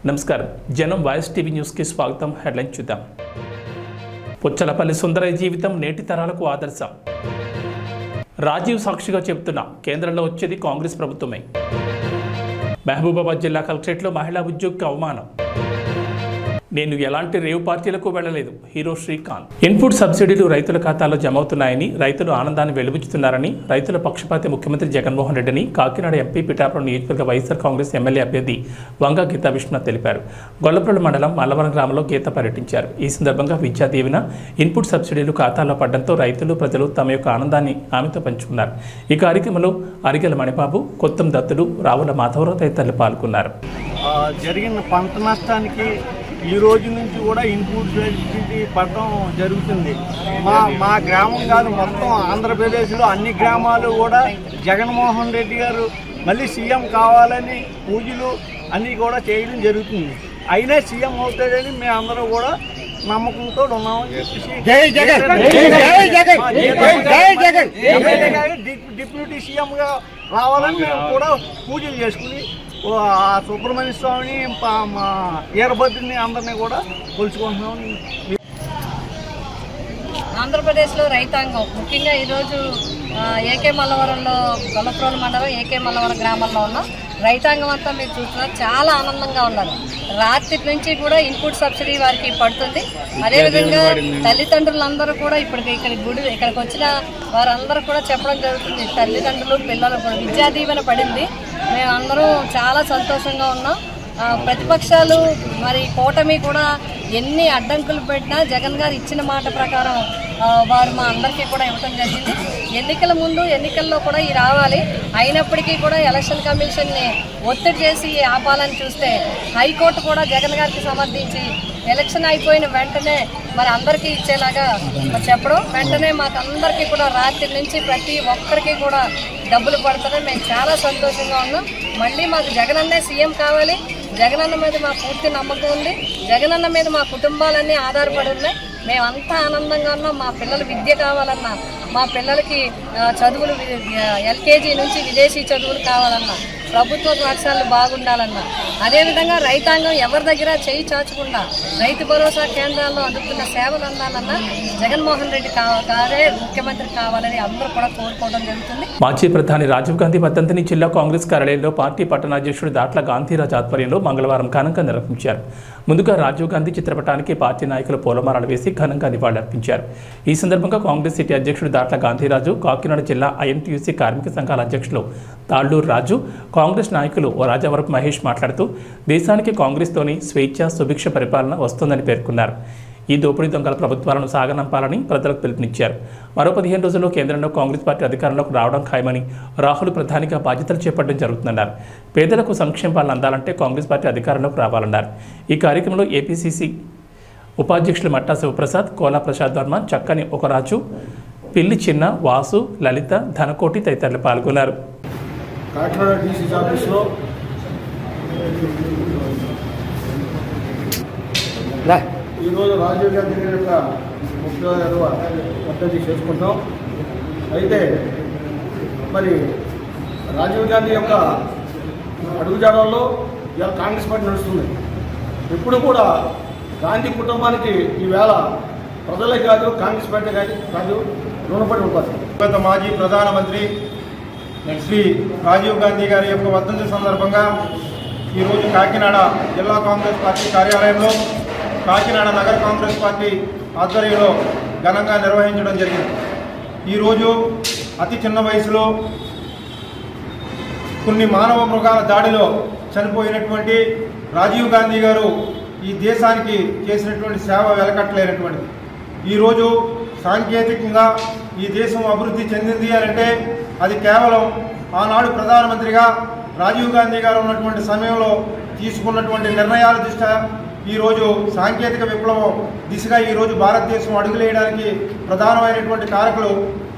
నమస్కారం జనం voice TV న్యూస్కి స్వాగతం. హెడ్లైన్ చూద్దాం. పుచ్చలపల్లి సుందరయ్య జీవితం నేటి తరాలకు ఆదర్శం. రాజీవ్ సాక్షిగా చెబుతున్న కేంద్రంలో వచ్చేది కాంగ్రెస్ ప్రభుత్వమే. మహబూబాబాద్ జిల్లా కలెక్టరేట్లో మహిళా ఉద్యోగికి అవమానం. నేను ఎలాంటి రేవు పార్టీలకు వెళ్లలేదు. హీరో శ్రీకాంత్. ఇన్పుట్ సబ్సిడీలు రైతుల ఖాతాలో జమ అవుతున్నాయని, రైతులు ఆనందాన్ని వెలుబుచ్చుతున్నారని రైతుల పక్షపాతి ముఖ్యమంత్రి జగన్మోహన్ రెడ్డిని కాకినాడ ఎంపీ పిఠాపురం నియోజకవర్గ వైఎస్ఆర్ కాంగ్రెస్ ఎమ్మెల్యే అభ్యర్థి వంగ గీతా విశ్వనాథ్ తెలిపారు. గొల్లప్రోలు మండలం మల్లవరం గ్రామంలో గీత పర్యటించారు. ఈ సందర్భంగా విద్యా దీవెన, ఇన్పుట్ సబ్సిడీలు ఖాతాలో పడడంతో రైతులు, ప్రజలు తమ యొక్క ఆనందాన్ని ఆమెతో పంచుకున్నారు. ఈ కార్యక్రమంలో అరిగెల మణిబాబు, కొత్తం దత్తుడు, రావుల మాధవరావు తదితరులు పాల్గొన్నారు. జరిగిన పంట నష్టానికి ఈ రోజు నుంచి కూడా ఇన్పుట్ సబ్సిడీ పడడం జరుగుతుంది. మా గ్రామం కాదు, మొత్తం ఆంధ్రప్రదేశ్లో అన్ని గ్రామాలు కూడా జగన్మోహన్ రెడ్డి గారు మళ్ళీ సీఎం కావాలని పూజలు అన్నీ కూడా చేయడం జరుగుతుంది. అయినా సీఎం అవుతాడని మేమందరం కూడా నమ్మకంతో ఉన్నామని చెప్పేసి డిప్యూటీ సీఎంగా రావాలని మేము కూడా పూజలు చేసుకుని సుబ్రహ్మణ్య స్వామిని, మా వీరభద్రుని అందరినీ కూడా కొలుచుకుంటున్నాం. ఆంధ్రప్రదేశ్లో రైతాంగం ముఖ్యంగా ఈరోజు ఏకే మల్లవరంలో, గొల్లప్రోలు మండలం ఏకే మల్లవరం గ్రామంలో ఉన్న రైతాంగం అంతా మీరు చూస్తున్నారు, చాలా ఆనందంగా ఉన్నారు. రాత్రి నుంచి కూడా ఇన్పుట్ సబ్సిడీ వారికి పడుతుంది. అదేవిధంగా తల్లిదండ్రులందరూ కూడా ఇక్కడికి వచ్చిన వారందరూ కూడా చెప్పడం జరుగుతుంది. తల్లిదండ్రులు, పిల్లలు కూడా విద్యా దీవెన పడింది. మేమందరం చాలా సంతోషంగా ఉన్నాం. ప్రతిపక్షాలు మరి కూటమి కూడా ఎన్ని అడ్డంకులు పెట్టినా జగన్ గారు ఇచ్చిన మాట ప్రకారం వారు మా అందరికీ కూడా ఇవ్వడం జరిగింది. ఎన్నికల ముందు, ఎన్నికల్లో కూడా ఇది రావాలి. అయినప్పటికీ కూడా ఎలక్షన్ కమిషన్ని ఒత్తిడి చేసి ఆపాలని చూస్తే హైకోర్టు కూడా జగన్ గారికి సమర్థించి ఎలక్షన్ అయిపోయిన వెంటనే మరి అందరికీ ఇచ్చేలాగా చెప్పడం, వెంటనే మాకు అందరికీ కూడా రాత్రి నుంచి ప్రతి ఒక్కరికి కూడా డబ్బులు పడుతుంది. మేము చాలా సంతోషంగా ఉన్నాం. మళ్ళీ మాకు జగనన్నే సీఎం కావాలి. జగనన్న మీద మా పూర్తి నమ్మకం ఉంది. జగనన్న మీద మా కుటుంబాలన్నీ ఆధారపడి ఉన్నాయి. మేమంతా ఆనందంగా ఉన్నాం. మా పిల్లలు విద్య కావాలన్నా, మా పిల్లలకి చదువులు ఎల్కేజీ నుంచి విదేశీ చదువులు కావాలన్నా, ప్రభుత్వ పాఠశాలలు బాగుండాలన్నా, అదేవిధంగా రైతాంగం ఎవరి దగ్గర చేయి చాచకుండా రైతు భరోసా కేంద్రాల్లో అందుతున్న సేవలు అందాలన్నా జగన్మోహన్ రెడ్డి గారే ముఖ్యమంత్రి కావాలని అందరూ కూడా కోరుకోవడం జరుగుతుంది. మాజీ ప్రధాని రాజీవ్ గాంధీ వర్ధంతిని జిల్లా కాంగ్రెస్ కార్యాలయంలో పార్టీ పట్టణాధ్యక్షుడు దాట్ల గాంధీరాజ్ ఆధ్వర్యంలో మంగళవారం ఘనంగా నిర్వహించారు. ముందుగా రాజీవ్ గాంధీ చిత్రపటానికి పార్టీ నాయకులు పూలమాలలు వేసి ఘనంగా నివాళులర్పించారు. ఈ సందర్భంగా కాంగ్రెస్ సిటీ అధ్యక్షుడు దాట్ల గాంధీరాజు, కాకినాడ జిల్లా ఐఎన్టీయూసీ కార్మిక సంఘాల అధ్యక్షులు తాళ్లూరు రాజు, కాంగ్రెస్ నాయకులు రాజవరపు మహేష్ మాట్లాడుతూ దేశానికి కాంగ్రెస్తోని స్వేచ్ఛ, సుభిక్ష పరిపాలన వస్తుందని పేర్కొన్నారు. ఈ దోపిడీ దొంగల ప్రభుత్వాలను సాగనంపాలని ప్రజలకు పిలుపునిచ్చారు. మరో 15 రోజుల్లో కేంద్రంలో కాంగ్రెస్ పార్టీ అధికారంలోకి రావడం ఖాయమని, రాహుల్ ప్రధానిగా బాధ్యతలు చేపట్టడం జరుగుతుందన్నారు. పేదలకు సంక్షేమాలను అందాలంటే కాంగ్రెస్ పార్టీ అధికారంలోకి రావాలన్నారు. ఈ కార్యక్రమంలో ఏపీసీసీ ఉపాధ్యక్షులు మట్టా శివప్రసాద్, కోలా ప్రసాద్ వర్మ, చక్కని ఒకరాజు, పిల్లి చిన్న, వాసు, లలిత, ధనకోటి తదితరులు పాల్గొన్నారు. ఈరోజు రాజీవ్ గాంధీ గారి యొక్క 30వ వర్ధంతి చేసుకుంటాం. అయితే మరి రాజీవ్ గాంధీ యొక్క అడుగుజాడల్లో ఇవాళ కాంగ్రెస్ పార్టీ నడుస్తుంది. ఇప్పుడు కూడా గాంధీ కుటుంబానికి ఈవేళ ప్రజలే కాదు, కాంగ్రెస్ పార్టీ కాదు రుణపడి ఉంటుంది. గత మాజీ ప్రధానమంత్రి శ్రీ రాజీవ్ గాంధీ గారి యొక్క వర్ధంతి సందర్భంగా ఈరోజు కాకినాడ జిల్లా కాంగ్రెస్ పార్టీ కార్యాలయంలో, కాకినాడ నగర కాంగ్రెస్ పార్టీ ఆధ్వర్యంలో ఘనంగా నిర్వహించడం జరిగింది. ఈరోజు అతి చిన్న వయసులో కొన్ని మానవ మృగాల దాడిలో చనిపోయినటువంటి రాజీవ్ గాంధీ గారు ఈ దేశానికి చేసినటువంటి సేవ వెలకట్టలేనటువంటిది. ఈరోజు సాంకేతికంగా ఈ దేశం అభివృద్ధి చెందింది అంటే అది కేవలం ఆనాడు ప్రధానమంత్రిగా రాజీవ్ గాంధీ గారు ఉన్నటువంటి సమయంలో తీసుకున్నటువంటి నిర్ణయాల దృష్ట్యా ఈరోజు సాంకేతిక విప్లవం దిశగా ఈరోజు భారతదేశం అడుగులేయడానికి ప్రధానమైనటువంటి కారకులు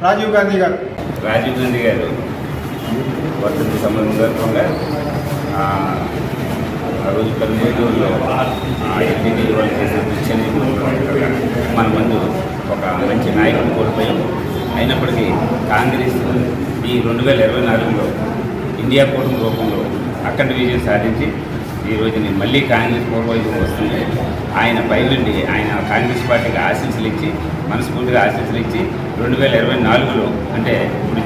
రాజీవ్ గాంధీ గారు. రాజీవ్ గాంధీ గారు వర్ధంతి సందర్భంగా ఆ రోజు కర్నూలులో ఎన్టీవీ వాళ్ళు చేసే దృశ్యాన్ని మన ముందు ఒక మంచి నాయకుడు కోల్పోయాం. అయినప్పటికీ కాంగ్రెస్ ఈ 2024లో ఇండియా కూటమి రూపంలో అఖండ విజయం సాధించి ఈరోజు నేను మళ్ళీ కాంగ్రెస్ పూర్వవైపు వస్తుంది. ఆయన పైనుండి ఆయన కాంగ్రెస్ పార్టీకి ఆశీస్సులు ఇచ్చి మనస్ఫూర్తిగా ఆశీస్సులు ఇచ్చి 2024లో అంటే ఇప్పుడు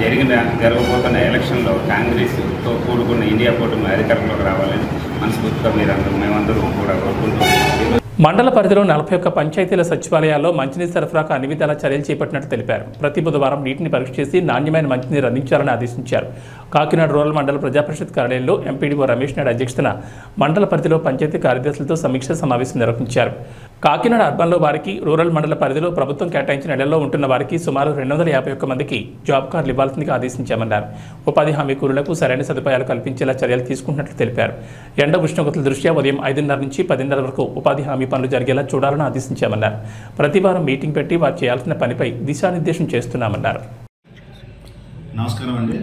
జరగబోతున్న ఎలక్షన్లో కాంగ్రెస్తో కూడుకున్న ఇండియా కూటమి అధికారంలోకి రావాలని మనస్ఫూర్తిగా మేమందరూ కూడా కోరుకుంటున్నాం. మండల పరిధిలో 41 పంచాయతీల సచివాలయాల్లో మంచినీరు సరఫరాకు అన్ని విధాల చర్యలు చేపట్టినట్టు తెలిపారు. ప్రతి బుధవారం నీటిని పరీక్ష చేసి నాణ్యమైన మంచినీరు అందించాలని ఆదేశించారు. కాకినాడ రూరల్ మండల ప్రజాపరిషత్ కార్యాలయంలో ఎంపీడీఓ రమేష్ నాయుడు అధ్యక్షతన మండల పరిధిలో పంచాయతీ కార్యదర్శులతో సమీక్ష సమావేశం నిర్వహించారు. కాకినాడ అర్బన్లో వారికి, రూరల్ మండల పరిధిలో ప్రభుత్వం కేటాయించిన ఇళ్లలో ఉంటున్న వారికి సుమారు 251 మందికి జాబ్ కార్డులు ఇవ్వాల్సిందిగా ఆదేశించామన్నారు. ఉపాధి హామీ కూలీలకు సరైన సదుపాయాలు కల్పించేలా చర్యలు తీసుకుంటున్నట్లు తెలిపారు. ఎండ ఉష్ణోగ్రతల దృష్ట్యా ఉదయం 5:30 నుంచి 10:30 వరకు ఉపాధి హామీ పనులు జరిగేలా చూడాలని ఆదేశించామన్నారు. ప్రతి వారం మీటింగ్ పెట్టి వారు చేయాల్సిన పనిపై దిశానిర్దేశం చేస్తున్నామన్నారు. నమస్కారం అండి,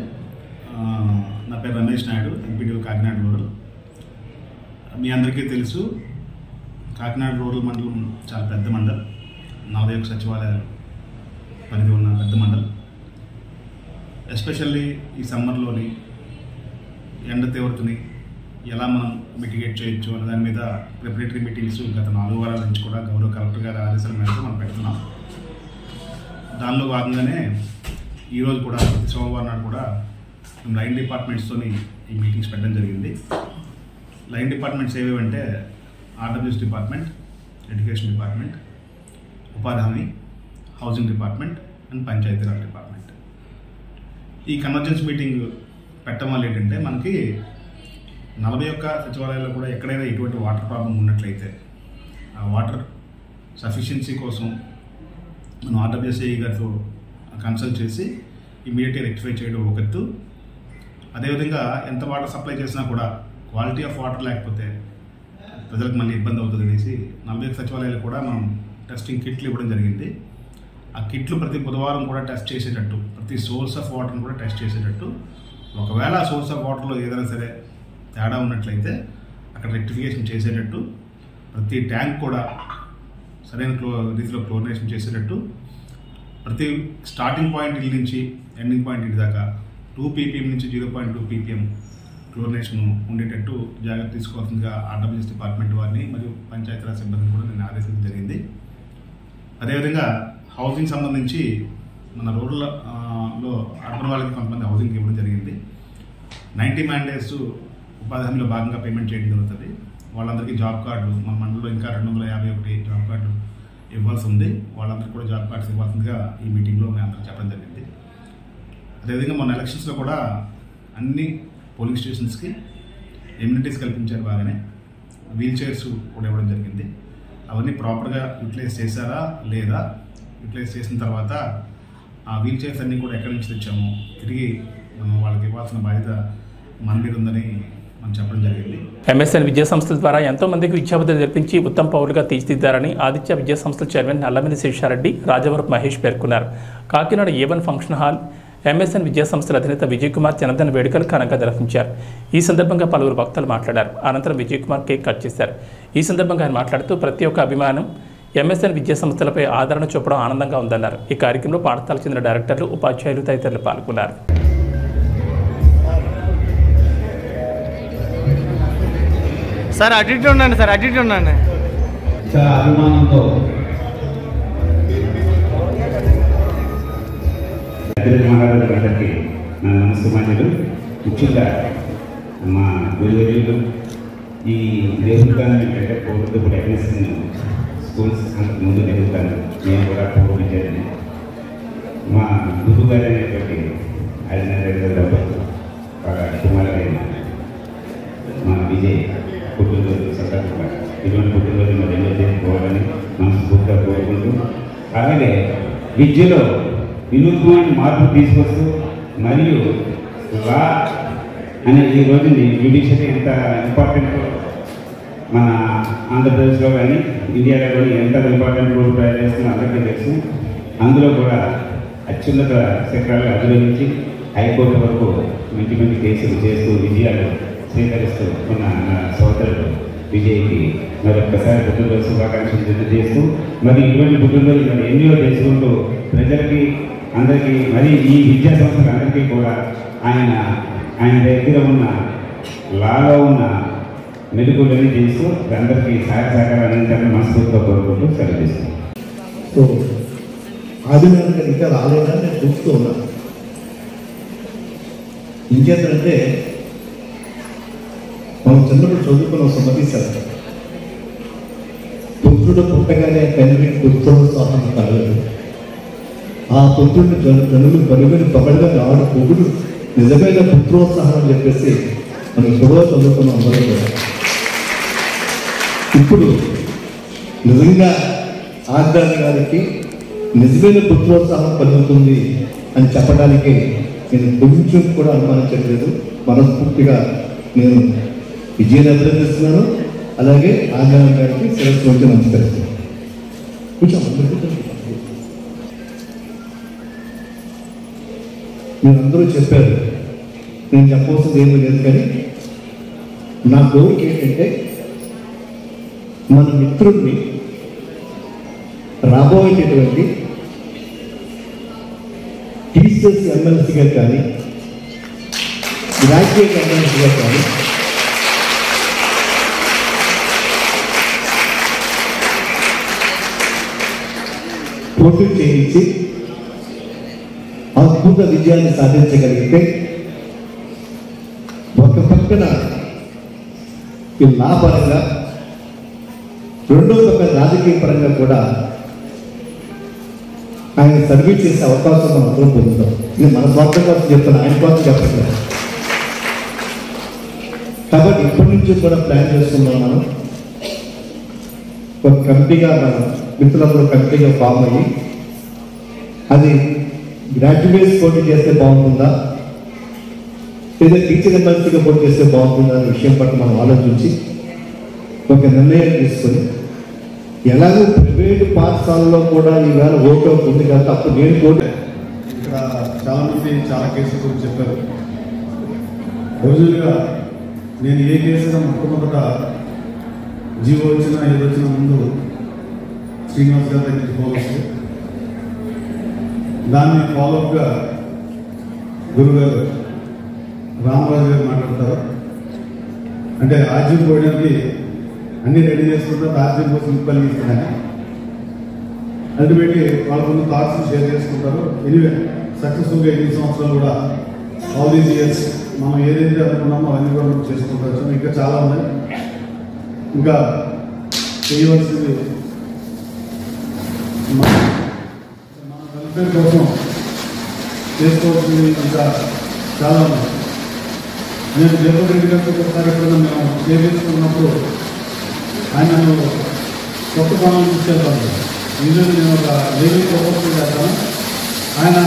నా పేరు రమేష్ నాయుడు, ఎంపీడీఓ కాకినాడ రూరల్. మీ అందరికీ తెలుసు, కాకినాడ రూరల్ మండలం చాలా పెద్ద మండలం, 41 సచివాలయాలు పరిధి ఉన్న పెద్ద మండలం. ఎస్పెషల్లీ ఈ సమ్మర్లోని ఎండ తీవ్రతని ఎలా మనం మిటిగేట్ చేయొచ్చు అనే దాని మీద ప్రిపరేటరీ మీటింగ్స్ గత 4 వారాల నుంచి కూడా గౌరవ కలెక్టర్ గారి ఆదేశాల మేరకు మనం పెడుతున్నాం. దానిలో భాగంగానే ఈరోజు కూడా ప్రతి సోమవారం నాడు కూడా మేము లైన్ డిపార్ట్మెంట్స్తోని ఈ మీటింగ్స్ పెట్టడం జరిగింది. లైన్ డిపార్ట్మెంట్స్ ఏవేవంటే ఆర్డబ్ల్యూఎస్ డిపార్ట్మెంట్, ఎడ్యుకేషన్ డిపార్ట్మెంట్, ఉపాధి హామీ, housing department and Panchayati Raj department. ఈ కన్వర్జెన్స్ మీటింగ్ పెట్టడం వల్ల ఏంటంటే మనకి 41 సచివాలయాల్లో కూడా ఎక్కడైనా ఎటువంటి వాటర్ ప్రాబ్లం ఉన్నట్లయితే ఆ వాటర్ సఫిషియన్సీ కోసం మనం ఆర్డబ్ల్యూఎస్ఏ గారితో కన్సల్ట్ చేసి ఇమీడియట్గా రెక్టిఫై చేయడం ఒక ఎత్తు. అదేవిధంగా ఎంత వాటర్ సప్లై చేసినా కూడా క్వాలిటీ ఆఫ్ వాటర్ లేకపోతే ప్రజలకు మళ్ళీ ఇబ్బంది అవుతుంది అనేసి 41 సచివాలయాలు కూడా మనం టెస్టింగ్ కిట్లు ఇవ్వడం జరిగింది. ఆ కిట్లు ప్రతి బుధవారం కూడా టెస్ట్ చేసేటట్టు, ప్రతి సోర్స్ ఆఫ్ వాటర్ని కూడా టెస్ట్ చేసేటట్టు, ఒకవేళ ఆ సోర్స్ ఆఫ్ వాటర్లో ఏదైనా సరే తేడా ఉన్నట్లయితే అక్కడ రెక్టిఫికేషన్ చేసేటట్టు, ప్రతి ట్యాంక్ కూడా సరైన రీతిలో క్లోరినేషన్ చేసేటట్టు, ప్రతి స్టార్టింగ్ పాయింట్ ఇల్లు నుంచి ఎండింగ్ పాయింట్ ఇంటి దాకా 2 ppm నుంచి 0.2 ppm క్లోరినేషన్ ఉండేటట్టు జాగ్రత్త తీసుకోవాల్సిందిగా ఆర్డబ్ల్యూఎస్ డిపార్ట్మెంట్ వారిని మరియు పంచాయతీరాజ్ సిబ్బందిని కూడా నేను ఆదేశించడం జరిగింది. అదేవిధంగా హౌసింగ్ సంబంధించి మన రూరల్లో అర్బన్ వాళ్ళకి కొంతమంది హౌసింగ్ ఇవ్వడం జరిగింది. 90 మ్యాండేట్స్ ఉపాధి హామీలో భాగంగా పేమెంట్ చేయడం జరుగుతుంది. వాళ్ళందరికీ జాబ్ కార్డు మన మండలంలో ఇంకా 251 జాబ్ కార్డు ఇవ్వాల్సి ఉంది. వాళ్ళందరికీ కూడా జాబ్ కార్డ్స్ ఇవ్వాల్సిందిగా ఈ మీటింగ్లో మేము అందరికీ చెప్పడం జరిగింది. అదేవిధంగా మన ఎలక్షన్స్లో కూడా అన్ని పోలింగ్ స్టేషన్స్కి ఎమ్యూనిటీస్ కల్పించారు. బాగానే వీల్ చైర్స్ కూడా ఇవ్వడం జరిగింది. అవన్నీ ప్రాపర్గా యూటిలైజ్ చేశారా లేదా, యూటిలైజ్ చేసిన తర్వాత ఆ వీల్ చైర్స్ అన్నీ కూడా ఎక్కడి నుంచి తెచ్చాము, తిరిగి మనం వాళ్ళకి ఇవ్వాల్సిన బాధ్యత మన మీద ఉందని మనం చెప్పడం జరిగింది. ఎంఎస్ఎన్ విద్యా సంస్థల ద్వారా ఎంతో మందికి విద్యాబుద్ధులు నేర్పించి ఉత్తమ పౌరులుగా తీర్చిదిద్దారని ఆదిత్య విద్యా సంస్థల చైర్మన్ నల్లమిల్లి శేషారెడ్డి, రాజవరపు మహేష్ పేర్కొన్నారు. Kakinada A1 function hall MSN విద్యా సంస్థల అధినేత విజయ్ కుమార్ జన్మదిన వేడుకలు ఘనంగా నిర్వహించారు. ఈ సందర్భంగా పలువురు వక్తలు మాట్లాడారు. అనంతరం విజయ్ కుమార్ కేక్ కట్ చేశారు. ఈ సందర్భంగా ఆయన మాట్లాడుతూ ప్రతి ఒక్క అభిమానం ఎంఎస్ఎన్ విద్యా సంస్థలపై ఆదరణ చూపడం ఆనందంగా ఉందన్నారు. ఈ కార్యక్రమంలో పాఠశాలకు చెందిన డైరెక్టర్లు, ఉపాధ్యాయులు తదితరులు పాల్గొన్నారు. సార్ అటు ఉండండి, సార్ అటు ఉండండి. చాలా అభిమానంతో మహారాజులందరికీ నా నమస్కారాలు. ముఖ్యంగా మా గురువులు ఈ నెహ్రూగాన్ని అంటే పూర్వపు టెక్నీషియన్ స్కూల్స్ అంతకు ముందు నెహ్రూగాను నేను కూడా పూర్వ విద్యార్థిని. మా గురువు గారు అనేటువంటి ఆయన బాగా కుమారుడైన మా విజయ్ పుట్టినరోజు సందర్భంగా ఇటువంటి పుట్టినరోజు మరి ఎన్నో చేసుకోవాలని మనస్ఫూర్తిగా కోరుకుంటూ, అలాగే విద్యలో వినూత్నమైన మార్పు తీసుకొస్తూ మరియు లా అనే ఈ రోజుని జ్యుడిషియరీ ఎంత ఇంపార్టెంట్ మన ఆంధ్రప్రదేశ్లో కానీ ఇండియాలో కానీ ఎంత ఇంపార్టెంట్ రోల్ ప్లే చేస్తుందో అందరికీ తెలుసు. అందులో కూడా అత్యున్నత శిఖరాలు అధిరోహించి హైకోర్టు వరకు మంచి మంచి కేసులు చేస్తూ విజయాలు స్వీకరిస్తూ ఉన్న నా సోదరుడు విజయ్కి మరొక్కసారి పుట్టినరోజు శుభాకాంక్షలు తెలియజేస్తూ, మరి ఇటువంటి పుట్టినరోజు మరి ఎన్నో చేసుకుంటూ ప్రజలకి అందరికీ మరి ఈ విద్యా సంస్థలు అందరికీ కూడా ఆయన దగ్గర ఉన్న లాలో ఉన్న మెరుగులని చేస్తూ అందరికీ సహాయ సహకారాలు అందించాలని మనస్ఫూర్తిగా కోరుకుంటూ సెలవు చేస్తాను. సో ఆదినారాయణ ఇంకా రాలేదని నేను చూస్తూ ఉన్నాను. ఇంకేంటంటే మనం చిన్నప్పుడు చదువుకున్న సమతీశారు, పుత్రుడు పుట్టగానే తండ్రి పుత్రోత్సాహం కాలేదు, ఆ పుత్రుడిని జనులు పరుగుని పగడగా ఆడు పొగుడు నిజమైన పుత్రోత్సాహం అని చెప్పేసి మనం ఎప్పుడో చదువుకున్న అందరూ కూడా. ఇప్పుడు నిజంగా ఆదినారాయణ గారికి నిజమైన పుత్రోత్సాహం కలుగుతుంది అని చెప్పడానికి నేను కొంచెం కూడా అనుమానించట్లేదు. మనస్ఫూర్తిగా నేను విజయాన్ని అభినందిస్తున్నాను. అలాగే ఆదినారాయణ గారికి శిరస్సు వచ్చి నమస్కరిస్తున్నాను. కొంచెం మీరందరూ చెప్పారు, నేను చెప్పవలసింది ఏమీ లేదు. కానీ నా కోరిక ఏంటంటే మన మిత్రుడిని రాబోయేటటువంటి టీచర్స్ ఎమ్మెల్సీగా కానీ గ్రాడ్యుయేట్ ఎమ్మెల్సీగా కానీ పోటీ చేయించి అద్భుత విజయాన్ని సాధించగలిగితే ఒక పక్కన ఈ నా పరంగా, రెండో పక్కన రాజకీయ పరంగా కూడా ఆయన సర్వీస్ చేసే అవకాశం మనం అందరం పొందుతాం. ఇది మన స్వార్థం కోసం చెప్తాను, ఆయన కోసం చెప్పట్లేదు. కాబట్టి ఇప్పటి నుంచి కూడా ప్లాన్ చేస్తున్నాం. మనం ఒక కమిటీగా మనం మిత్రులందరూ కమిటీగా ఫామ్ అయ్యి అది గ్రాడ్యుయేట్స్ పోటీ చేస్తే బాగుంటుందా లేదా టీచర్ ఎమ్మెల్సీగా పోటీ చేస్తే బాగుంటుందా అనే విషయం పట్ల మనం ఆలోచించి ఒక నిర్ణయం తీసుకొని, ఎలాగో ప్రైవేటు పాఠశాలలో కూడా ఈవేళ ఓటు ఉంది కాబట్టి అప్పుడు నేను కూడా ఇక్కడ చాలామంది చాలా కేసుల గురించి చెప్పారు. ఒరిజినల్గా నేను ఏ కేసుగా మొట్టమొదట జీవో వచ్చినా ఏదొచ్చినా ముందు శ్రీనివాస్ గారి దగ్గరికి ఫోన్ వస్తే దాన్ని ఫాలోఅప్గా గురుగారు రామరాజు గారు మాట్లాడతారు. అంటే రాజ్యం పోయడానికి అన్ని రెడీ చేసుకుంటారు, రాజ్యం కోసం ఇబ్బంది ఇస్తున్నాయి. అల్టిమేట్లీ వాళ్ళ ముందు థాట్స్ షేర్ చేసుకుంటారు. ఎనీవే సక్సెస్ఫుల్గా 8 సంవత్సరాలు కూడా ఆల్ దీస్ ఇయర్స్ మనం ఏదైతే అనుకున్నామో అవన్నీ కూడా మనం చేసుకుంటారు. ఇంకా చాలా ఉన్నాయి, ఇంకా చేయవలసింది మన వెల్ఫేర్ కోసం చేసుకోవాల్సింది ఇంకా చాలా ఉన్నాయి. నేను జగన్ రెడ్డి గారితో ఒకసారి ఎప్పుడైనా మేము షేర్ చేసుకున్నప్పుడు ఆయన నన్ను కొత్త పనులు తీసుకెళ్తాను. ఈరోజు నేను ఒక లీగల్ ప్రపోజల్ చేస్తాను. ఆయన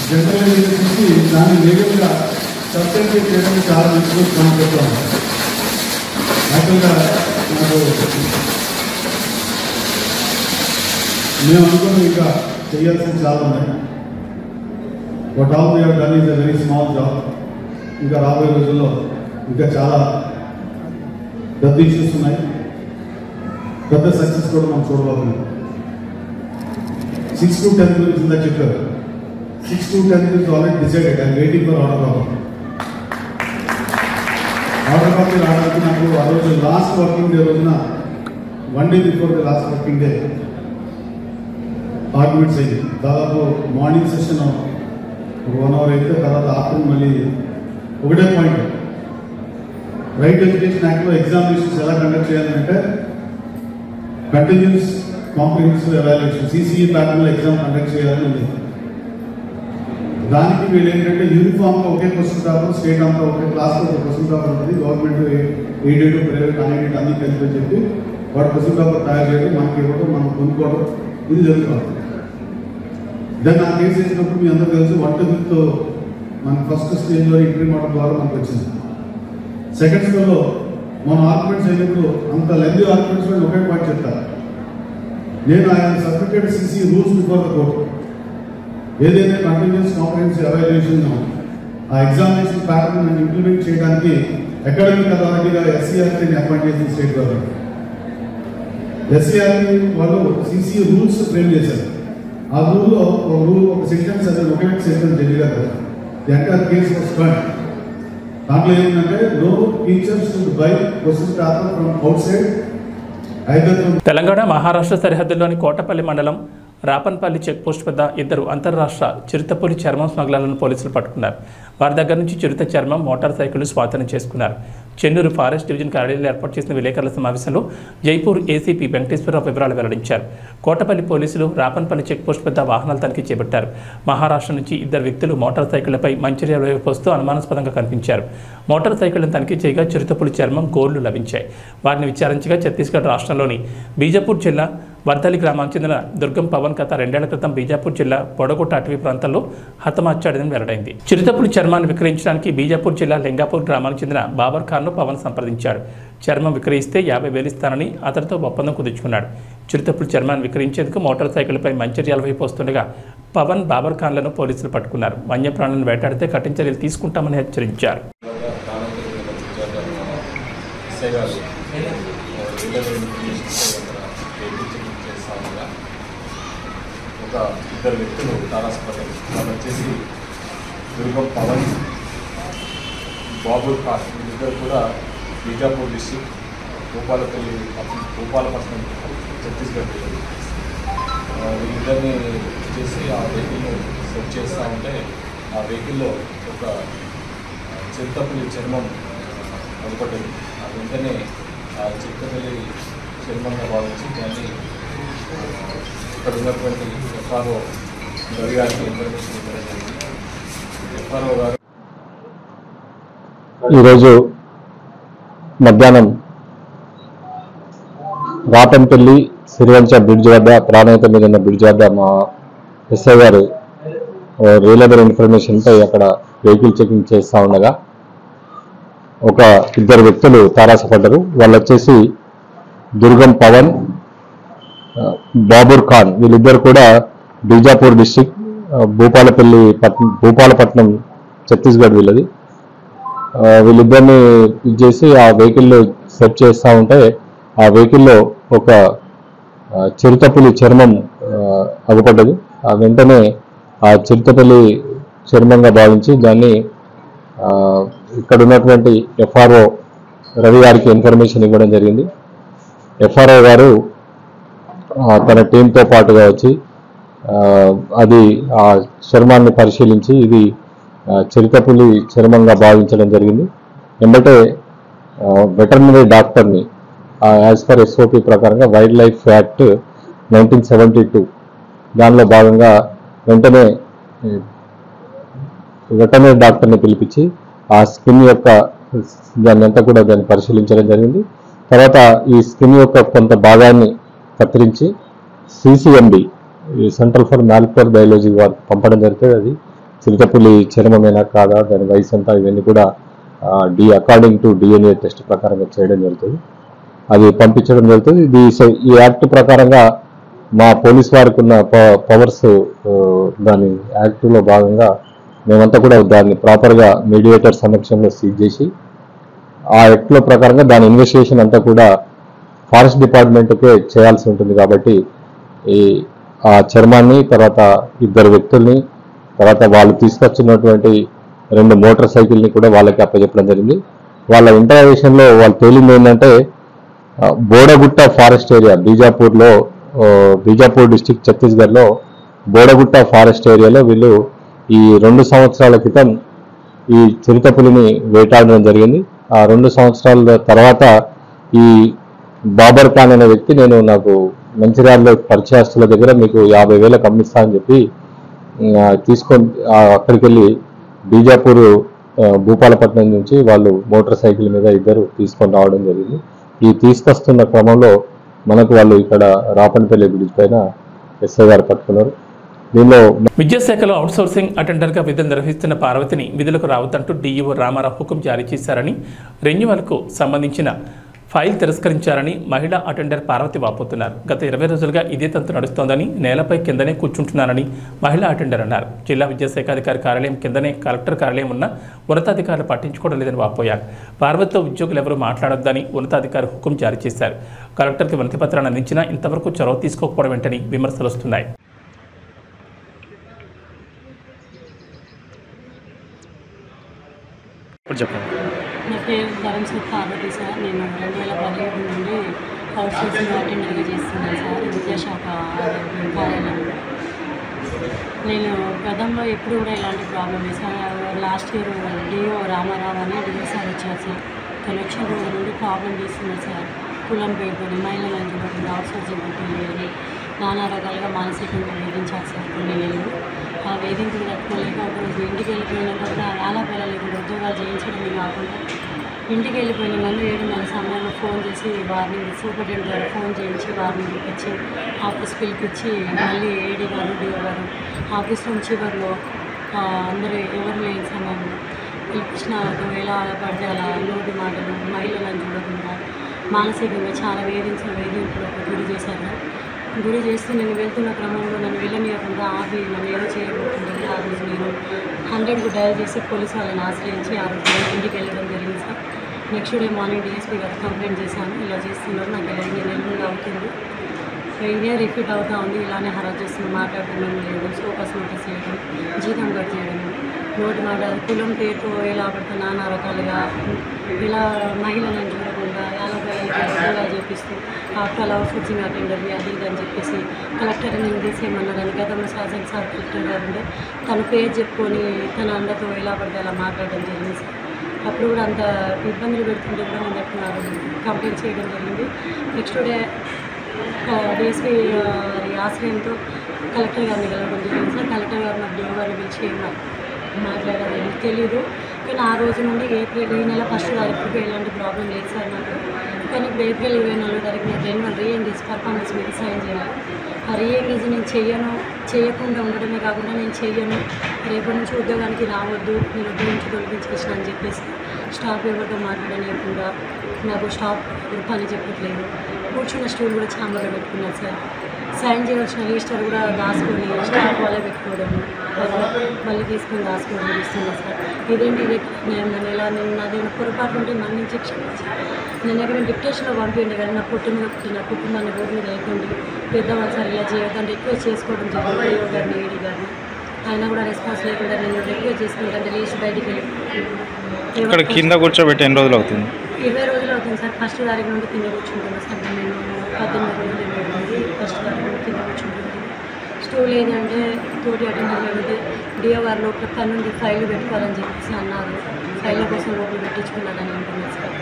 జనరల్ లీగల్ చూసి దాన్ని లీగల్గా సబ్స్టెన్షియేట్ చేయడానికి చాలా మంచి పని చెప్తాను. యాక్చువల్గా నాకు మేము అనుకుని ఇంకా చేయాల్సింది చాలా ఉన్నాయి. But all we have done is a very small job. ఇంకా రాబోయే రోజుల్లో ఇంకా చాలా పెద్ద ఇష్యూస్ ఉన్నాయి, పెద్ద సక్సెస్ కూడా మనం చూడబోతున్నాం. 6 to 10 గురించి ఇందా చెప్పారు. 6 to 10 గురించి already decided. I'm waiting for order copy. Order copy రావడానికి నాకు ఆ రోజు లాస్ట్ వర్కింగ్ డే రోజున 1 day before the last working day arguments అయ్యి దాదాపు మార్నింగ్ సెషన్ 1 hour అయితే తర్వాత ఆఫ్టర్నూన్ మళ్ళీ ఒకటే పాయింట్. రైట్ ఎడ్యుకేషన్ యాక్ట్లో ఎగ్జామినేషన్స్ ఎలా కండక్ట్ చేయాలంటే కంటిన్యూస్ కాంప్రిహెన్సివ్ ఎవాల్యుయేషన్ CCE ప్యాటర్న్లో ఎగ్జామ్ కండక్ట్ చేయాలని ఉంది. దానికి వీళ్ళు ఏంటంటే యూనిఫామ్గా ఒకే క్వశ్చన్ పేపర్, స్టేట్ అంతా ఒకే క్లాస్లో ఒక క్వశ్చన్ పేపర్ ఉంటుంది. గవర్నమెంట్ ఎయిడెడ్, ప్రైవేట్, అన్ఎయిడెడ్ అన్ని కలిపి చెప్పి వాడు క్వశ్చన్ పేపర్ తయారు చేయడం, మనకి ఇవ్వడం, మనం కొనుక్కోవడం, ఇది జరుగుతుంది. దాన్ని ఆ కేసు చేసినప్పుడు మీ అందరూ తెలుసు 1 to 5th మనకి ఫస్ట్ స్టేజ్లో ఇంట్రీ మోడల్ ద్వారా మనకు వచ్చింది. సెకండ్ స్టేజ్లో మనం ఆర్గ్యుమెంట్స్ అయినప్పుడు అంత లెంతీ ఆర్గ్యుమెంట్స్ ఒకే పాయింట్ చెప్తారు. నేను ఆయన submitted CCE rules before the court. ఏదైతే కంటిన్యూస్ కాంప్రిహెన్సివ్ ఎవాల్యుయేషన్ ఆ ఎగ్జామినేషన్ ప్యాటర్న్ నేను ఇంప్లిమెంట్ చేయడానికి అకాడమిక్ అథారిటీగా SCRTని అపాయింట్ చేసిన స్టేట్ గవర్నమెంట్. SCRT వాళ్ళు CCE రూల్స్ ఫ్రేమ్ చేశారు. ఆ రూల్లో ఒక సెంటెన్స్ అదే ఒకే సెంటెన్స్ ఢిల్లీ గారు the entire case was stern. దాంట్లో ఏముందంటే no teachers to buy question paper from outside either from. Telangana Maharashtra సరిహద్దుల్లోని కోటపల్లి మండలం రాపన్పల్లి చెక్పోస్ట్ వద్ద ఇద్దరు అంతర్రాష్ట్ర చిరుతపులి చర్మం స్మగ్లర్లను పోలీసులు పట్టుకున్నారు. వారి దగ్గర నుంచి చిరుత చర్మం, మోటార్ సైకిళ్లు స్వాధీనం చేసుకున్నారు. చెన్నూరు ఫారెస్ట్ డివిజన్ కార్యాలయంలో ఏర్పాటు చేసిన విలేకరుల సమావేశంలో జైపూర్ ఏసీపీ వెంకటేశ్వరరావు వివరాలు వెల్లడించారు. కోటపల్లి పోలీసులు రాపన్పల్లి చెక్పోస్ట్ వద్ద వాహనాల తనిఖీ చేపట్టారు. మహారాష్ట్ర నుంచి ఇద్దరు వ్యక్తులు మోటార్ సైకిళ్లపై మంచిర్యాల వైపు వస్తూ అనుమానాస్పదంగా కనిపించారు. మోటార్ సైకిళ్లను తనిఖీ చేయగా చిరుతపులి చర్మం, గోళ్లు లభించాయి. వారిని విచారించగా ఛత్తీస్గఢ్ రాష్ట్రంలోని బీజాపూర్ జిల్లా వర్ధలి గ్రామానికి చెందిన దుర్గం పవన్ గత 2 ఏళ్ల క్రితం బీజాపూర్ జిల్లా పొడగొట్ట అటవీ ప్రాంతంలో హతమార్చాడని వెల్లడైంది. చిరుతపులి చర్మాన్ని విక్రయించడానికి బీజాపూర్ జిల్లా లింగాపూర్ గ్రామానికి చెందిన బాబర్ ఖాన్ను పవన్ సంప్రదించాడు. చర్మం విక్రయిస్తే 50,000 ఇస్తానని అతడితో ఒప్పందం కుదుర్చుకున్నాడు. చిరుతపులి చర్మాన్ని విక్రయించేందుకు మోటార్ సైకిల్పై మంచిర్యాల వైపు వస్తుండగా పవన్, బాబర్ ఖాన్లను పోలీసులు పట్టుకున్నారు. వన్యప్రాణులను వేటాడితే కఠిన చర్యలు తీసుకుంటామని హెచ్చరించారు. ఒక ఇద్దరు వ్యక్తులు తారాసపడ్డారు. వాళ్ళు వచ్చేసి దుర్గం పవన్, బాబుల్ ఖాన్, వీళ్ళిద్దరు కూడా బీజాపూర్ డిస్ట్రిక్ట్ భూపాలపట్నం ఛత్తీస్గఢ్. వీళ్ళిద్దరిని చేసి ఆ వెహికల్ను సెట్ చేస్తూ ఉంటే ఆ వెహికల్లో ఒక చిరుతపులి చర్మం కనపడ్డది. వెంటనే ఆ చిరుతపులి చర్మంగా భావించి దాన్ని ఇక్కడ ఉన్నటువంటి ఎఫ్ఆర్ఓ రవి గారికి ఇన్ఫర్మేషన్ ఇవ్వడం జరిగింది. ఎఫ్ఆర్ఓ గారు ఈరోజు మధ్యాహ్నం రాపన్పల్లి సిరివంచ బ్రిడ్జ్ వద్ద, ప్రాణహిత మీద ఉన్న బ్రిడ్జ్ వద్ద మా ఎస్ఐ గారు రియలబుల్ ఇన్ఫర్మేషన్పై అక్కడ వెహికల్ చెకింగ్ చేస్తూ ఉండగా ఒక ఇద్దరు వ్యక్తులు తారాసపడ్డారు. వాళ్ళు వచ్చేసి దుర్గం పవన్, బాబుర్ ఖాన్. వీళ్ళిద్దరు కూడా బీజాపూర్ డిస్ట్రిక్ట్ భూపాలపట్నం ఛత్తీస్గఢ్ వీళ్ళది. వీళ్ళిద్దరిని చేసి ఆ వెహికల్లో సెట్ చేస్తూ ఉంటే ఆ వెహికల్లో ఒక చిరుతపులి చర్మం అగుపడ్డది. ఆ వెంటనే ఆ చిరుతపులి చర్మంగా భావించి దాన్ని ఇక్కడ ఉన్నటువంటి ఎఫ్ఆర్ఓ రవి గారికి ఇన్ఫర్మేషన్ ఇవ్వడం జరిగింది. ఎఫ్ఆర్ఓ గారు తన టీంతో పాటుగా వచ్చి అది ఆ చర్మాన్ని పరిశీలించి ఇది చిరుతపులి చర్మంగా భావించడం జరిగింది. వెంబటే వెటర్నరీ డాక్టర్ని యాజ్ పర్ ఎస్ఓపి ప్రకారంగా వైల్డ్ లైఫ్ యాక్ట్ 1972 దానిలో భాగంగా వెంటనే వెటర్నరీ డాక్టర్ని పిలిపించి ఆ స్కిన్ యొక్క దాన్ని అంతా కూడా దాన్ని పరిశీలించడం జరిగింది. తర్వాత ఈ స్కిన్ యొక్క కొంత భాగాన్ని కత్తిరించి CCMB, central for molecular biology వారికి పంపడం జరుగుతుంది. అది చిరుతపులి చర్మమేనా కాదా, దాని వయసు అంతా, ఇవన్నీ కూడా అకార్డింగ్ టు DNA టెస్ట్ ప్రకారంగా చేయడం జరుగుతుంది. అది పంపించడం జరుగుతుంది. ఈ యాక్ట్ ప్రకారంగా మా పోలీస్ వారికి ఉన్న పవర్స్, దాని యాక్ట్లో భాగంగా మేమంతా కూడా దాన్ని ప్రాపర్గా మీడియేటర్ సమక్షంలో సీజ్ చేసి ఆ యాక్ట్లో ప్రకారంగా దాని ఇన్వెస్టిగేషన్ అంతా కూడా ఫారెస్ట్ డిపార్ట్మెంట్కే చేయాల్సి ఉంటుంది. కాబట్టి ఆ చర్మాన్ని, తర్వాత ఇద్దరు వ్యక్తుల్ని, తర్వాత వాళ్ళు తీసుకొచ్చినటువంటి 2 మోటార్ సైకిల్ని కూడా వాళ్ళకి అప్పచెప్పడం జరిగింది. వాళ్ళ ఇంటరాగేషన్లో వాళ్ళు తేలింది ఏంటంటే Bodagutta forest area, Bijapur district ఛత్తీస్గఢ్లో బోడగుట్ట ఫారెస్ట్ ఏరియాలో వీళ్ళు ఈ 2 సంవత్సరాల క్రితం ఈ చిరుతపులిని వేటాడడం జరిగింది. ఆ 2 సంవత్సరాల తర్వాత ఈ బాబర్ ఖాన్ అనే వ్యక్తి, నాకు మంచిర్యాలలో పరిచయస్తుల దగ్గర మీకు 50,000 అమ్మిస్తా అని చెప్పి తీసుకొని అక్కడికి వెళ్ళి బీజాపూర్ భూపాలపట్నం నుంచి వాళ్ళు మోటార్ సైకిల్ మీద ఇద్దరు తీసుకొని రావడం జరిగింది. ఈ తీసుకొస్తున్న క్రమంలో మనకు వాళ్ళు ఇక్కడ రాపన్పల్లి బ్రిడ్జ్ పైన ఎస్ఐ గారు పట్టుకున్నారు. దీనిలో విద్యాశాఖలో అవుట్సోర్సింగ్ అటెండర్గా విధులు నిర్వహిస్తున్న పార్వతిని విధులకు రావద్దంటూ DEO రామారావు హుకుం జారీ చేశారని, రెన్యువల్కు సంబంధించిన ఫైల్ తిరస్కరించారని మహిళా అటెండర్ పార్వతి వాపోతున్నారు. గత 20 రోజులుగా ఇదే తంతు నడుస్తోందని, నేలపై కిందనే కూర్చుంటున్నారని మహిళా అటెండర్ అన్నారు. జిల్లా విద్యాశాఖాధికారి కార్యాలయం కిందనే కలెక్టర్ కార్యాలయం ఉన్న ఉన్నతాధికారులు పట్టించుకోవడం లేదని వాపోయారు. పార్వతితో ఉద్యోగులు ఎవరూ మాట్లాడొద్దని ఉన్నతాధికారి హుకుం జారీ చేశారు. కలెక్టర్కి వినతి పత్రాన్ని అందించినా ఇంతవరకు చొరవ తీసుకోకపోవడం వెంటనే విమర్శలు వస్తున్నాయి. చెప్పండి. బొత్స పార్వతి సార్. నేను 2017 నుండి అవుట్ సోర్సింగ్ అటెండర్గా చేస్తున్నాను సార్ విద్యాశాఖ కార్యాలయంలో. నేను గతంలో ఎప్పుడు కూడా ఇలాంటి ప్రాబ్లం లేదు sir. Last year DO Ramarao అని డిఓ సార్ వచ్చారు సార్. తను వచ్చిన రోజు నుండి ప్రాబ్లం చేస్తున్నారు సార్. కులం పేరుకొని మహిళలను చూడకుండా అవుట్ సోర్సింగ్ ఉంటుంది అని నానా రకాలుగా మానసికంగా వేధించారు సార్ కొన్ని నెలలు. ఆ వేధింపులు తట్టుకోలేక ఒకరోజు ఇంటికి వెళ్ళిపోయినాక కూడా ఆలాపేలా లేకుండా ఉద్యోగాలు చేయించడమే కాకుండా ఇంటికి వెళ్ళిపోయిన నన్ను 7:30 సమయంలో ఫోన్ చేసి వారిని సూపరింటెండెంట్ గారు ఫోన్ చేయించి వారిని పిలిపించి ఆఫీస్ పిలిపించి మళ్ళీ ఏడీ గారు డిఓ గారు ఆఫీస్ నుంచి చివరిలో అందరూ ఎవరు లేని సమయంలో పిలిపించిన ఎలా పడితే అలా నోటి మాటలు మహిళలను చూడకుండా మానసికంగా చాలా వేధింపులకు గురి చేస్తూ నేను వెళ్తున్న క్రమంలో నన్ను వెళ్ళనీయకుండా ఆపి నన్ను ఏదో చేయబోతుంటుంది. ఆ రోజు నేను 100కు డయల్ చేసి పోలీసు వాళ్ళని ఆశ్రయించి ఆ రోజు ఇంటికి వెళ్ళడం జరిగింది sir. Next day morning DSP గారు కంప్లైంట్ చేశాను. ఇలా చేస్తున్నారు, నాకు ఇలా 2 నెలలు అవుతుంది, ఇదే రిపీట్ అవుతూ ఉంది, ఇలానే హరాస్ చేస్తున్నాం, మాట్లాడుతున్నాం లేదు, ఫోకస్ నోటీస్ చేయడం, జీతం కట్ చేయడం, నోటి మాట కులం పేరుతో ఎలా పడితే నానా రకాలుగా ఇలా మహిళలను చూడకుండా ఎలా చేపిస్తూ ఆఫ్టర్ అవుట్ సోర్సింగ్ అటెండర్ అది ఇది అని చెప్పేసి కలెక్టర్ నేను తీసేయమన్నారని గతంలో శాసన సార్ కలెక్టర్ గారు ఉండే తన పేరు చెప్పుకొని తన అందరితో ఎలా పడితే అలా మాట్లాడడం జరిగింది సార్. అప్పుడు కూడా అంత ఇబ్బందులు పెడుతుంటే కూడా నేను చెప్తున్నారు కంప్లైంట్ చేయడం జరిగింది. నెక్స్ట్ డే డిఎస్పీ ఆశ్రయంతో కలెక్టర్ గారిని కలవడం జరిగింది సార్. కలెక్టర్ గారు నాకు డిఓ గారిని పిలిచి మాట్లాడాలని తెలీదు, కానీ ఆ రోజు నుండి ఏప్రిల్ ఈ నెల 1వ తారీఖుకి ఎలాంటి ప్రాబ్లం లేదు సార్ నాకు. కానీ ఇప్పుడు ఏప్రిల్ 24వ తారీఖు నేను రెన్యువల్ రీఎంగేజ్ పర్ఫార్మెన్స్ మీద సైన్ చేయాలి. ఆ రీఎంగేజ్ నేను చేయకుండా ఉండడమే కాకుండా నేను చెయ్యను, రేపటి నుంచి ఉద్యోగానికి రావద్దు, నేను ఉద్యోగం నుంచి తొలగించేసిన అని చెప్పేసి స్టాఫ్ ఎవరితో మాట్లాడలేకుండా నాకు స్టాఫ్ పని చెప్పట్లేదు. కూర్చున్న స్టూల్ కూడా ఛాంబర్లో పెట్టుకున్నారు సార్. సైన్ చేయాల్సిన రిజిస్టర్ కూడా దాచుకొని స్టాఫ్ వాళ్ళే పెట్టుకోవడం, మళ్ళీ తీసుకొని దాచుకోవడం చేస్తున్నారు సార్. ఇదేంటి ఇది నన్ను ఇలా నేను నాదేమైనా పొరపాటు ఉంటే మన్నించి క్షమించి నేను ఎక్కడ డిప్టేషన్లో పంపించండి, కానీ నా పుట్టిన నా కుటుంబాన్ని రోడ్డు మీద వేయకండి, పెద్దవాళ్ళు సార్ ఇలా చేయొద్దంటే రిక్వెస్ట్ చేసుకోవడం జరిగింది డిఓ గారిని ఏడీ గారిని. ఆయన కూడా రెస్పాన్స్ లేకుండా నేను రిక్వెస్ట్ చేసుకుంటే లేచి బయటికి వెళ్ళి ఇక్కడ కింద కూర్చోబెట్టి ఎన్ని రోజులు అవుతుంది? 20 రోజులు అవుతుంది సార్. 1వ తారీఖు నుండి కింద కూర్చుంటున్నాను సార్. నేను 18 రోజులు అవుతుంది 1వ తారీఖు నుండి కింద కూర్చుంటున్నాను. స్టూల్ ఏంటంటే తోటి అటెండర్లు అడిగితే డిఓ గారు లోపల పని నుండి ఫైల్ పెట్టుకోవాలని చెప్పేసి అన్నారు. ఫైళ్ళ కోసం లోపల పెట్టించుకున్నాడని అంటున్నారు సార్.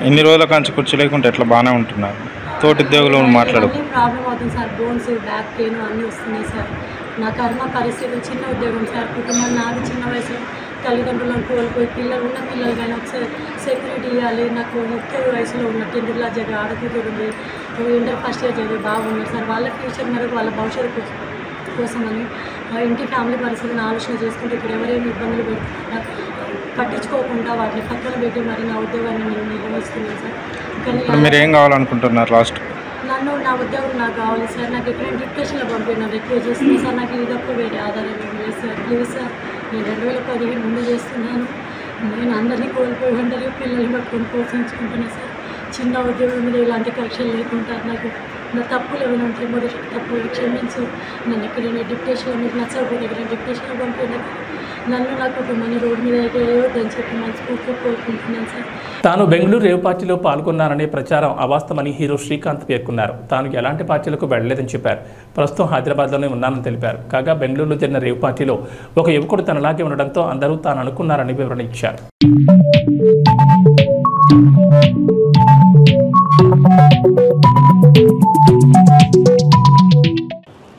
ఎన్ని రోజుల కంచి కూర్చోలేకుంటే ఎట్లా బాగానే ఉంటున్నారు? తోటి ఉద్యోగులు మాట్లాడు ప్రాబ్లం అవుతుంది సార్. బోన్స్ బ్యాక్ పెయిన్ అన్నీ వస్తున్నాయి సార్. నా కర్మ పరిస్థితులు చిన్న ఉద్యోగం సార్. కుటుంబాన్ని నాకు చిన్న వయసులో తల్లిదండ్రులను కోల్పోయి పిల్లలు ఉన్న పిల్లలు కానీ ఒకసారి సెక్యూరిటీ ఇవ్వాలి. నాకు ముఖ్య వయసులో ఉన్న 10th క్లాస్ చదివి ఆడకూతురుంది, ఇంటర్ ఫస్ట్ ఇయర్ చదివి బాగున్నారు సార్. వాళ్ళ ఫ్యూచర్ మేరకు వాళ్ళ భవిష్యత్తు కోసమని ఇంటి ఫ్యామిలీ పరిస్థితిని ఆలోచన చేసుకుంటే ఇక్కడ ఎవరేమి ఇబ్బందులు పెట్టకుండా పట్టించుకోకుండా వాటిని పక్కన పెట్టి మరి నా ఉద్యోగాన్ని నేను నిర్వహిస్తున్నాను సార్. కానీ మీరు ఏం కావాలనుకుంటున్నారు? లాస్ట్ నన్ను నా ఉద్యోగం నాకు కావాలి సార్. నాకు ఎక్కడైనా డిప్రెషన్లో పంపిన రిక్వెస్ట్ చేస్తున్నాను సార్. నాకు ఇది తప్ప వేరే ఆధారం ఏం లేదు సార్. ప్లీజ్ సార్, నేను 2015 ముందు చేస్తున్నాను. నేను అందరినీ కోల్పోయి ఒంటరి పిల్లల్ని పట్టుకొని పోషించుకుంటున్నాను సార్. చిన్న ఉద్యోగం మీద ఇలాంటి కక్షలు లేకుండా నాకు నా తప్పులు ఏమైనా ఉంటే మొదటి తప్పు క్షమించు. నన్ను ఎక్కడైనా డిప్రెషన్లో మీకు నచ్చకపోతే ఎక్కడైనా డిప్రెషన్లో పంపిన నన్ను నా కుటుంబాన్ని రోడ్డు మీద వేయొద్దని చెప్పి మనస్ఫూర్తిగా కోరుకుంటున్నాను సార్. తాను బెంగళూరు రేవ్ పార్టీలో పాల్గొన్నాననే ప్రచారం అవాస్తవమని హీరో శ్రీకాంత్ పేర్కొన్నారు. తాను ఎలాంటి పార్టీలకు వెళ్లలేదని చెప్పారు. ప్రస్తుతం హైదరాబాద్లోనే ఉన్నానని తెలిపారు. కాగా బెంగళూరులో జరిగిన రేవ్ పార్టీలో ఒక యువకుడు తనలాగే ఉండడంతో అందరూ తాను అనుకున్నారని వివరణ ఇచ్చారు.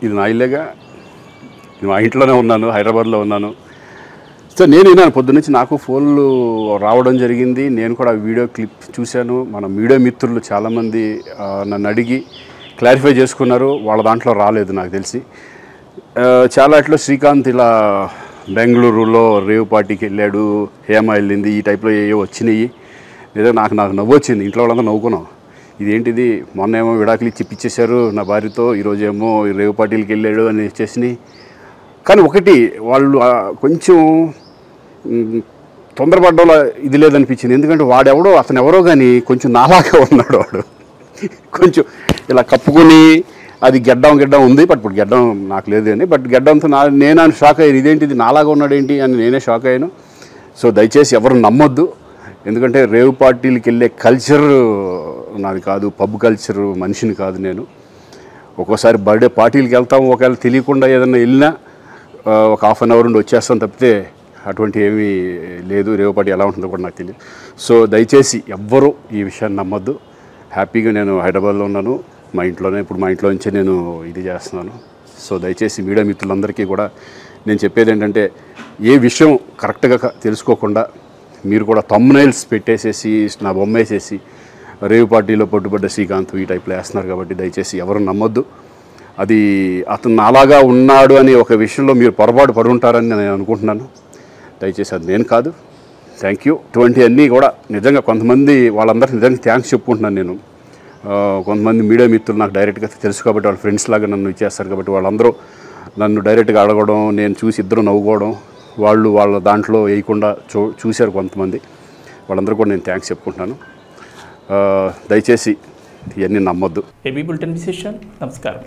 ఇది నా ఇల్లేగా, మా ఇంట్లోనే ఉన్నాను, హైదరాబాద్లో ఉన్నాను. సో నేను విన్నాను పొద్దున్నుంచి, నాకు ఫోన్లు రావడం జరిగింది. నేను కూడా వీడియో క్లిప్ చూశాను. మన మీడియా మిత్రులు చాలామంది నన్ను అడిగి క్లారిఫై చేసుకున్నారు. వాళ్ళ దాంట్లో రాలేదు నాకు తెలిసి. చాలా ఇట్లా శ్రీకాంత్ ఇలా బెంగళూరులో రేవ్ పార్టీకి వెళ్ళాడు, హేమ వెళ్ళింది, ఈ టైప్లో ఏవో వచ్చినాయి. లేదా నాకు నవ్వు వచ్చింది. ఇంట్లో వాళ్ళంతా నవ్వుకున్నాం. ఇదేంటిది, మొన్న ఏమో విడాకులు ఇచ్చి పిచ్చేశారు నా భార్యతో, ఈరోజేమో రేవ్ పార్టీలకి వెళ్ళాడు అని వచ్చేసినాయి. కానీ ఒకటి, వాళ్ళు కొంచెం తొందరపడ్డంలో ఇది లేదనిపించింది. ఎందుకంటే వాడెవడో, అతను ఎవరో కానీ కొంచెం నాలాగా ఉన్నాడు. వాడు కొంచెం ఇలా కప్పుకొని, అది గెడ్డం ఉంది, బట్ ఇప్పుడు గెడ్డం నాకు లేదు అని, బట్ గెడ్డంతో నేను షాక్ అయ్యాను. ఇదేంటిది నాలాగా ఉన్నాడు ఏంటి అని నేనే షాక్ అయ్యాను. సో దయచేసి ఎవరు నమ్మొద్దు. ఎందుకంటే రేవ్ పార్టీలకి వెళ్ళే కల్చర్ నాది కాదు, పబ్ కల్చర్ మనిషిని కాదు నేను. ఒక్కోసారి బర్త్డే పార్టీలకి వెళ్తాం, ఒకవేళ తెలియకుండా ఏదైనా వెళ్ళినా ఒక హాఫ్ అన్ అవర్ నుండి వచ్చేస్తాం తప్పితే అటువంటి ఏమీ లేదు. రేవ్ పార్టీ ఎలా ఉంటుందో కూడా నాకు తెలియదు. సో దయచేసి ఎవ్వరూ ఈ విషయాన్ని నమ్మొద్దు. హ్యాపీగా నేను హైదరాబాద్లో ఉన్నాను, మా ఇంట్లోనే. ఇప్పుడు మా ఇంట్లో నుంచే నేను ఇది చేస్తున్నాను. సో దయచేసి మీడియా మిత్రులందరికీ కూడా నేను చెప్పేది ఏంటంటే, ఏ విషయం కరెక్ట్గా తెలుసుకోకుండా మీరు కూడా థంబ్నైల్స్ పెట్టేసేసి నా బొమ్మ వేసేసి రేవ్ పార్టీలో పట్టుబడ్డ శ్రీకాంత్ ఈ టైప్లో వేస్తున్నారు. కాబట్టి దయచేసి ఎవరు నమ్మొద్దు. అది అతను అలాగా ఉన్నాడు అనే ఒక విషయంలో మీరు పొరపాటు పడుంటారని నేను అనుకుంటున్నాను. దయచేసి అది నేను కాదు. Thank you. ఇటువంటివన్నీ కూడా నిజంగా కొంతమంది వాళ్ళందరికీ నిజంగా థ్యాంక్స్ చెప్పుకుంటున్నాను నేను. కొంతమంది మీడియా మిత్రులు నాకు డైరెక్ట్గా తెలుసు కాబట్టి వాళ్ళ ఫ్రెండ్స్ లాగా నన్ను ఇచ్చేస్తారు కాబట్టి వాళ్ళందరూ నన్ను డైరెక్ట్గా అడగడం, నేను చూసి ఇద్దరు నవ్వుకోవడం, వాళ్ళు వాళ్ళ దాంట్లో వేయకుండా చూశారు కొంతమంది. వాళ్ళందరూ కూడా నేను థ్యాంక్స్ చెప్పుకుంటున్నాను. దయచేసి ఇవన్నీ నమ్మొద్దు. ఏబీ బులెటిన్ విశేషాలు. నమస్కారం.